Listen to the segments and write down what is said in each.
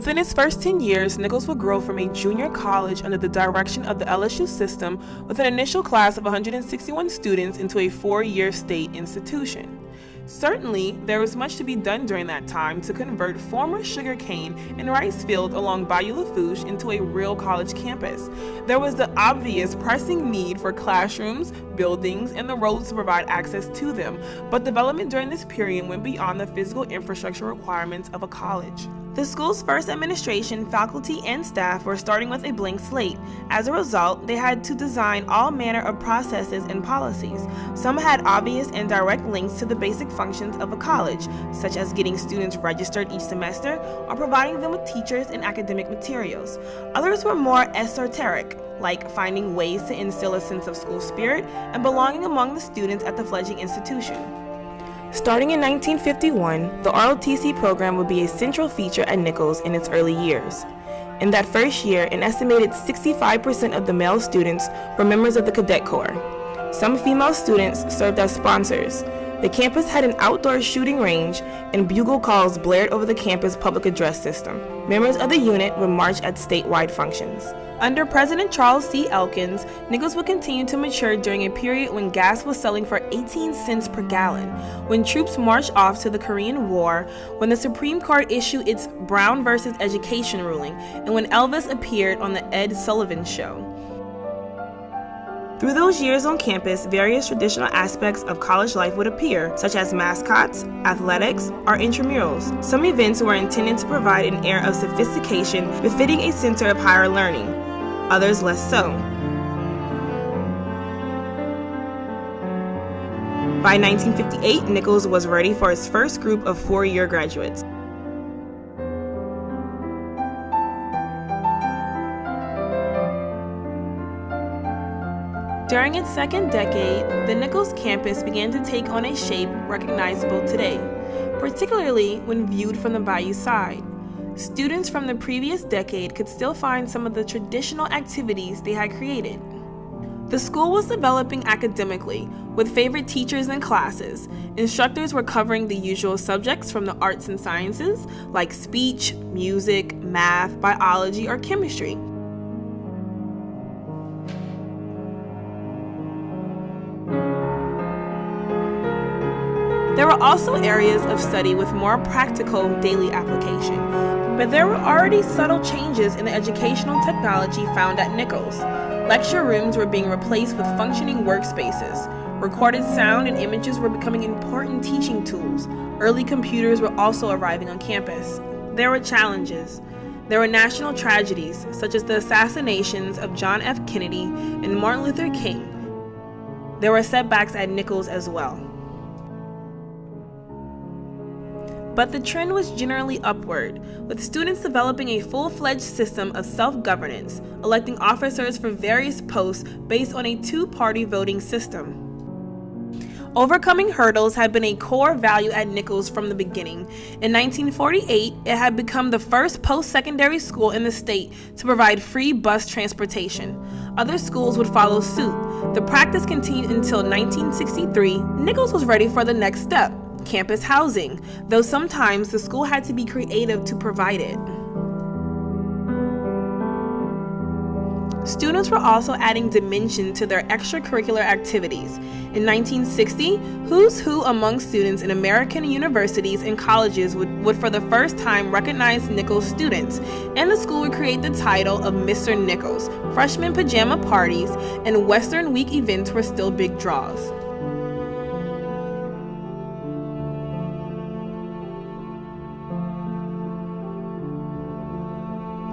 Within its first 10 years, Nicholls would grow from a junior college under the direction of the LSU system with an initial class of 161 students into a 4-year state institution. Certainly, there was much to be done during that time to convert former sugarcane and rice fields along Bayou Lafourche into a real college campus. There was the obvious pressing need for classrooms, buildings, and the roads to provide access to them, but development during this period went beyond the physical infrastructure requirements of a college. The school's first administration, faculty, and staff were starting with a blank slate. As a result, they had to design all manner of processes and policies. Some had obvious and direct links to the basic functions of a college, such as getting students registered each semester or providing them with teachers and academic materials. Others were more esoteric, like finding ways to instill a sense of school spirit and belonging among the students at the fledgling institution. Starting in 1951, the ROTC program would be a central feature at Nicholls in its early years. In that first year, an estimated 65% of the male students were members of the Cadet Corps. Some female students served as sponsors. The campus had an outdoor shooting range, and bugle calls blared over the campus public address system. Members of the unit would march at statewide functions. Under President Charles C. Elkins, Nicholls would continue to mature during a period when gas was selling for 18 cents per gallon, when troops marched off to the Korean War, when the Supreme Court issued its Brown versus Education ruling, and when Elvis appeared on the Ed Sullivan Show. Through those years on campus, various traditional aspects of college life would appear, such as mascots, athletics, or intramurals. Some events were intended to provide an air of sophistication befitting a center of higher learning, others less so. By 1958, Nicholls was ready for its first group of 4-year graduates. During its second decade, the Nicholls campus began to take on a shape recognizable today, particularly when viewed from the Bayou side. Students from the previous decade could still find some of the traditional activities they had created. The school was developing academically, with favorite teachers and classes. Instructors were covering the usual subjects from the arts and sciences, like speech, music, math, biology, or chemistry. There were also areas of study with more practical daily application, but there were already subtle changes in the educational technology found at Nicholls. Lecture rooms were being replaced with functioning workspaces. Recorded sound and images were becoming important teaching tools. Early computers were also arriving on campus. There were challenges. There were national tragedies, such as the assassinations of John F. Kennedy and Martin Luther King. There were setbacks at Nicholls as well. But the trend was generally upward, with students developing a full-fledged system of self-governance, electing officers for various posts based on a 2-party voting system. Overcoming hurdles had been a core value at Nicholls from the beginning. In 1948, it had become the first post-secondary school in the state to provide free bus transportation. Other schools would follow suit. The practice continued until 1963. Nicholls was ready for the next step: campus housing, though sometimes the school had to be creative to provide it. Students were also adding dimension to their extracurricular activities. In 1960, who's who among students in American universities and colleges would for the first time recognize Nicholls students, and the school would create the title of Mr. Nicholls. Freshman pajama parties and Western Week events were still big draws.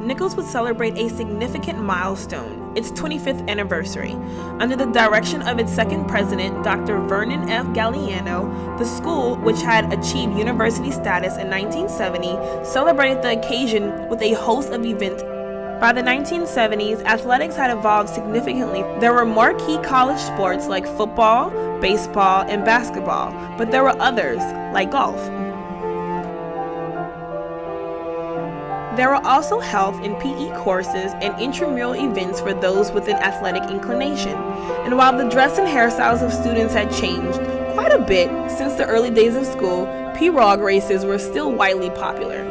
Nicholls would celebrate a significant milestone, its 25th anniversary. Under the direction of its second president, Dr. Vernon F. Galliano, the school, which had achieved university status in 1970, celebrated the occasion with a host of events. By the 1970s, athletics had evolved significantly. There were marquee college sports like football, baseball, and basketball, but there were others, like golf. There were also health and PE courses and intramural events for those with an athletic inclination. And while the dress and hairstyles of students had changed quite a bit since the early days of school, Pirogue Races were still widely popular.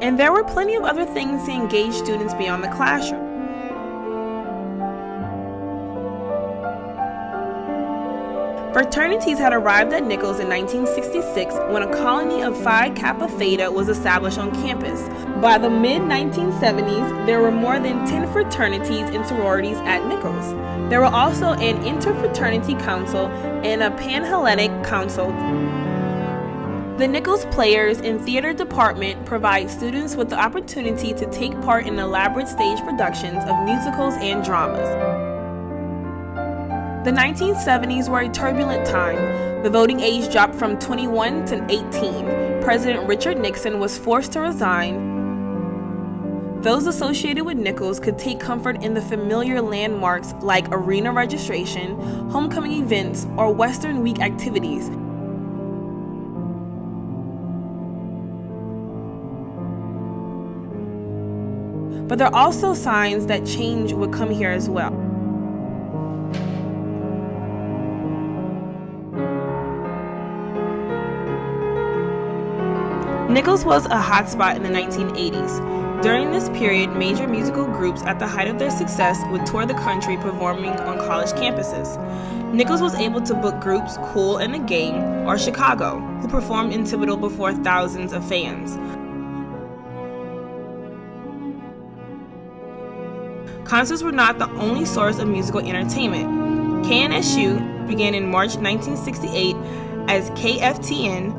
And there were plenty of other things to engage students beyond the classroom. Fraternities had arrived at Nicholls in 1966 when a colony of Phi Kappa Theta was established on campus. By the mid-1970s, there were more than 10 fraternities and sororities at Nicholls. There were also an interfraternity council and a Panhellenic council. The Nicholls Players and Theater Department provides students with the opportunity to take part in elaborate stage productions of musicals and dramas. The 1970s were a turbulent time. The voting age dropped from 21 to 18. President Richard Nixon was forced to resign. Those associated with Nicholls could take comfort in the familiar landmarks like arena registration, homecoming events, or Western Week activities. But there are also signs that change would come here as well. Nicholls was a hotspot in the 1980s. During this period, major musical groups at the height of their success would tour the country performing on college campuses. Nicholls was able to book groups Kool And The Gang or Chicago, who performed in Thibodeau before thousands of fans. Concerts were not the only source of musical entertainment. KNSU began in March 1968 as KFTN.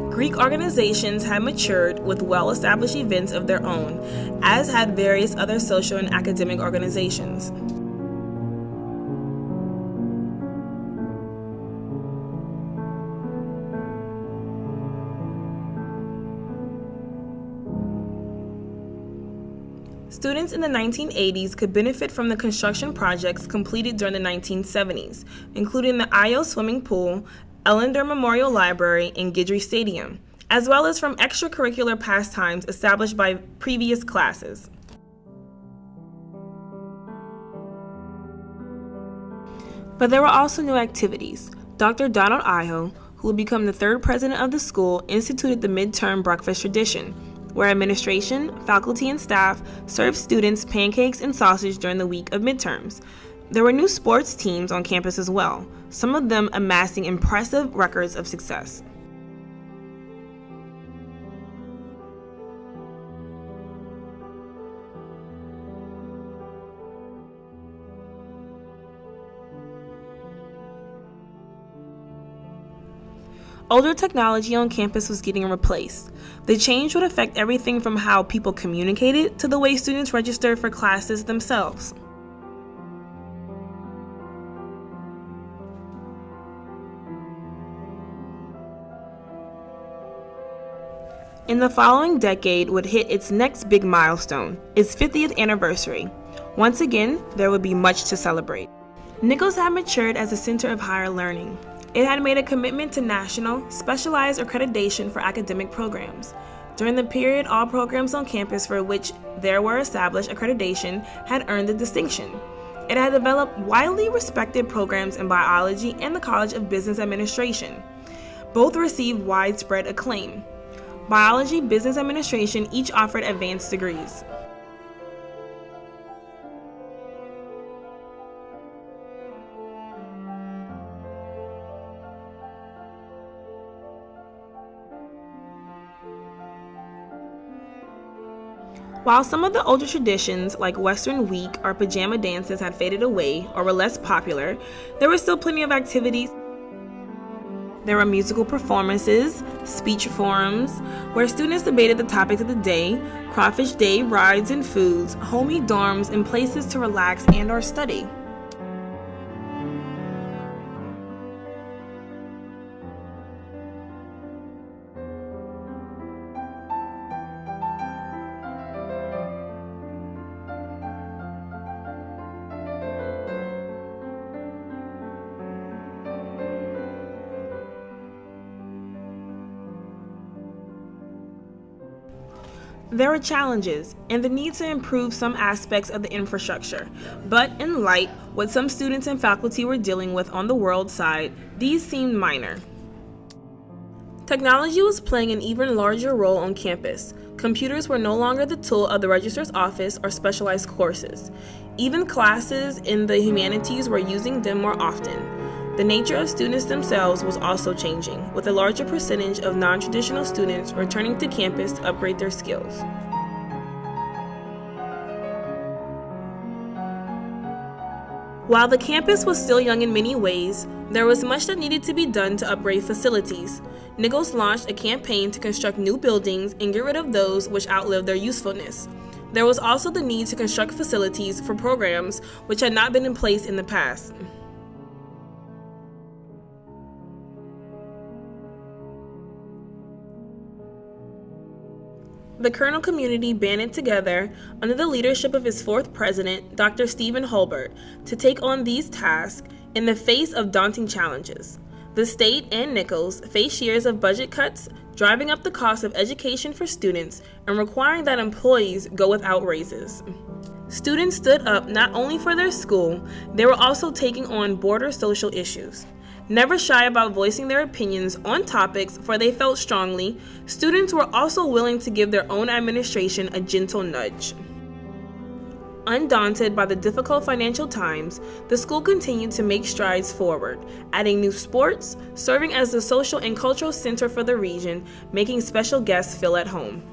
Greek organizations had matured with well-established events of their own, as had various other social and academic organizations. Students in the 1980s could benefit from the construction projects completed during the 1970s, including the Ayo Swimming Pool, Ellender Memorial Library, and Guidry Stadium, as well as from extracurricular pastimes established by previous classes. But there were also new activities. Dr. Donald Ayo, who would become the third president of the school, instituted the midterm breakfast tradition, where administration, faculty, and staff served students pancakes and sausage during the week of midterms. There were new sports teams on campus as well, some of them amassing impressive records of success. Older technology on campus was getting replaced. The change would affect everything from how people communicated to the way students registered for classes themselves. In the following decade would hit its next big milestone, its 50th anniversary. Once again, there would be much to celebrate. Nicholls had matured as a center of higher learning. It had made a commitment to national, specialized accreditation for academic programs. During the period, all programs on campus for which there were established accreditation had earned the distinction. It had developed widely respected programs in biology and the College of Business Administration. Both received widespread acclaim. Biology, Business Administration each offered advanced degrees. While some of the older traditions, like Western Week or pajama dances, had faded away or were less popular, there were still plenty of activities. There were musical performances, speech forums, where students debated the topics of the day, Crawfish Day, rides and foods, homey dorms, and places to relax and/or study. There were challenges and the need to improve some aspects of the infrastructure, but in light what some students and faculty were dealing with on the world side, these seemed minor. Technology was playing an even larger role on campus. Computers were no longer the tool of the registrar's office or specialized courses. Even classes in the humanities were using them more often. The nature of students themselves was also changing, with a larger percentage of non-traditional students returning to campus to upgrade their skills. While the campus was still young in many ways, there was much that needed to be done to upgrade facilities. Nicholls launched a campaign to construct new buildings and get rid of those which outlived their usefulness. There was also the need to construct facilities for programs which had not been in place in the past. The Colonel community banded together under the leadership of his fourth president, Dr. Stephen Hulbert, to take on these tasks in the face of daunting challenges. The state and Nicholls faced years of budget cuts, driving up the cost of education for students and requiring that employees go without raises. Students stood up not only for their school, they were also taking on broader social issues. Never shy about voicing their opinions on topics for they felt strongly, students were also willing to give their own administration a gentle nudge. Undaunted by the difficult financial times, the school continued to make strides forward, adding new sports, serving as the social and cultural center for the region, making special guests feel at home.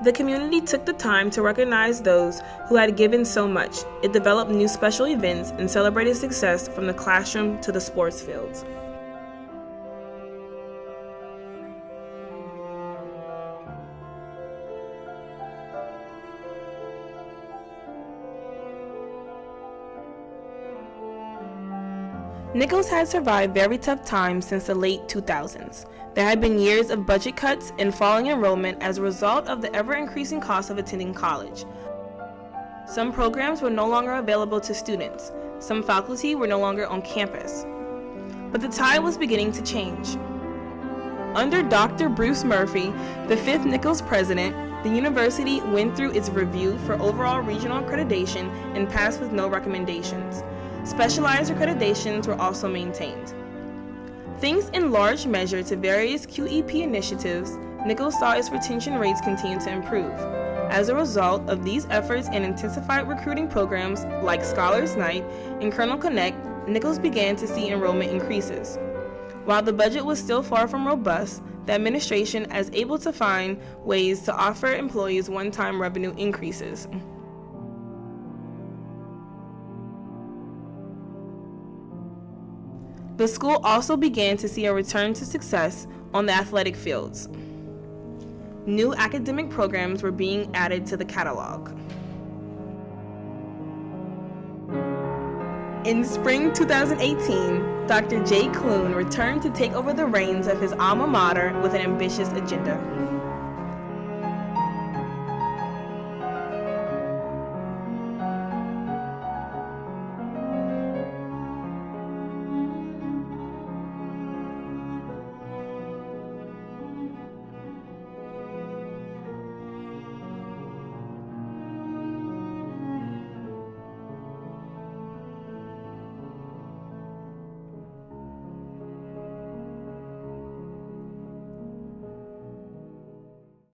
The community took the time to recognize those who had given so much. It developed new special events and celebrated success from the classroom to the sports fields. Nicholls had survived very tough times since the late 2000s. There had been years of budget cuts and falling enrollment as a result of the ever-increasing cost of attending college. Some programs were no longer available to students. Some faculty were no longer on campus. But the tide was beginning to change. Under Dr. Bruce Murphy, the fifth Nicholls president, the university went through its review for overall regional accreditation and passed with no recommendations. Specialized accreditations were also maintained. Thanks in large measure to various QEP initiatives, Nicholls saw its retention rates continue to improve. As a result of these efforts and intensified recruiting programs like Scholars Night and Colonel Connect, Nicholls began to see enrollment increases. While the budget was still far from robust, the administration was able to find ways to offer employees one-time revenue increases. The school also began to see a return to success on the athletic fields. New academic programs were being added to the catalog. In spring 2018, Dr. J. Clune returned to take over the reins of his alma mater with an ambitious agenda.